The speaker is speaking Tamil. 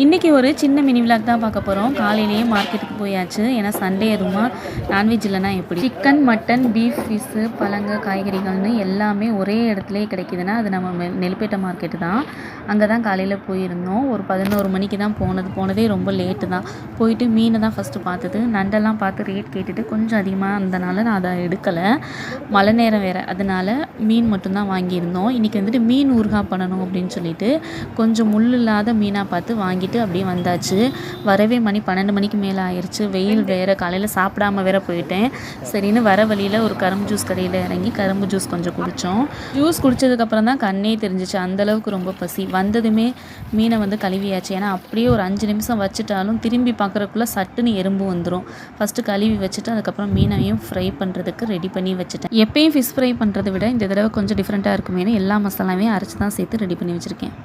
இன்றைக்கி ஒரு சின்ன மினி விலாக் தான் பார்க்க போகிறோம். காலையிலேயே மார்க்கெட்டுக்கு போயாச்சு. ஏன்னா சண்டே அதுவுமா நான்வெஜ் இல்லைனா எப்படி? சிக்கன், மட்டன், பீஃப், ஃபிஷ்ஷு, பழங்க, காய்கறிகள்னு எல்லாமே ஒரே இடத்துலையே கிடைக்கிதுன்னா அது நம்ம நெல்லிப்பேட்டை மார்க்கெட்டு தான். அங்கே தான் காலையில் போயிருந்தோம். ஒரு 11 மணிக்கு தான் போனதே ரொம்ப லேட்டு தான். போயிட்டு மீனை தான் ஃபஸ்ட்டு பார்த்தது. நண்டெல்லாம் பார்த்து ரேட் கேட்டுட்டு கொஞ்சம் அதிகமாக இருந்தனால நான் அதை எடுக்கலை. மழை நேரம் வேறு, அதனால் மீன் மட்டும்தான் வாங்கியிருந்தோம். இன்றைக்கி வந்துட்டு மீன் ஊறுகாய் பண்ணணும் அப்படின்னு சொல்லிட்டு கொஞ்சம் முள் இல்லாத மீனாக பார்த்து வாங்கிட்டு அப்படியே வந்தாச்சு. வரவே மணி 12 மணிக்கு மேலே ஆயிடுச்சு. வெயில் வேறு, காலையில் சாப்பிடாம வேற போயிட்டேன். சரின்னு வர வழியில் ஒரு கரும்பு ஜூஸ் கடையில் இறங்கி கரும்பு ஜூஸ் கொஞ்சம் குடித்தோம். ஜூஸ் குடித்ததுக்கப்புறம் தான் கண்ணே தெரிஞ்சிச்சு, அந்தளவுக்கு ரொம்ப பசி. வந்ததுமே மீனை வந்து கழுவியாச்சு. ஏன்னா அப்படியே ஒரு 5 நிமிஷம் வச்சுட்டாலும் திரும்பி பார்க்குறக்குள்ளே சட்டுன்னு எறும்பு வந்துடும். ஃபஸ்ட்டு கழுவி வச்சுட்டு அதுக்கப்புறம் மீனையும் ஃப்ரை பண்ணுறதுக்கு ரெடி பண்ணி வச்சுட்டேன். எப்பயும் ஃபிஷ் ஃப்ரை பண்ணுறதை விட இந்த தடவை கொஞ்சம் டிஃப்ரெண்ட்டாக இருக்குமேனு எல்லா மசாலாவையும் அரைச்சி தான் சேர்த்து ரெடி பண்ணி வச்சுருக்கேன்.